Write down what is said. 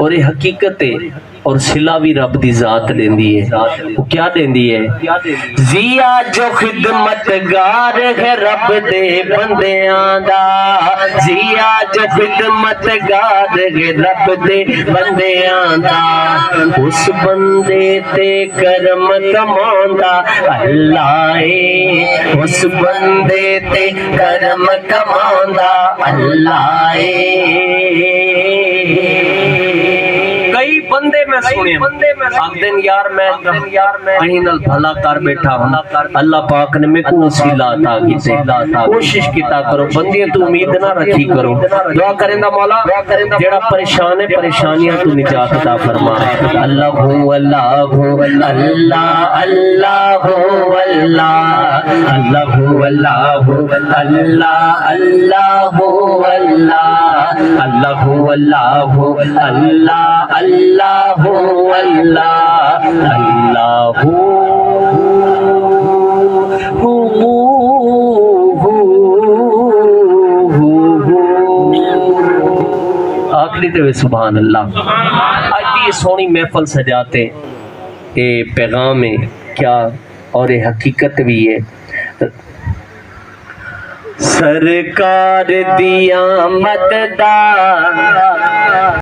اور یہ حقیقت ہے اور صلہ بھی رب دی ذات دیندی ہے. وہ کیا دیندی ہے؟ زیا جو خدمت گار ہے رب دے بندیاں دا، زیا جو خدمت گار ہے رب دے بندیاں دا، اس بندے تے کرم کماندا اللہ اے، اس بندے تے کرم کماندا اللہ اے. کئی بندے میں سنے آخدن یار میں کہیں نال بھلا کر بیٹھا ہوں، اللہ پاک نے میں کو وسیلہ عطا کیتے. کوشش کیتا کرو بندیاں تو امید نہ رکھی کرو. دعا کریں دا مولا جڑا پریشان ہے پریشانیاں تو نجات عطا فرما. اللہ ہو اللہ ہو اللہ اللہ ہو اللہ اللہ ہو اللہ ہو اللہ اللہ ہو اللہ اللہ ہو اللہ ہو اللہ اللہ ہو اللہ اللہ آخری تے سبحان اللہ. آج یہ سونی محفل سجاتے یہ پیغام ہے کیا اور یہ حقیقت بھی ہے. سرکار دی آمد دا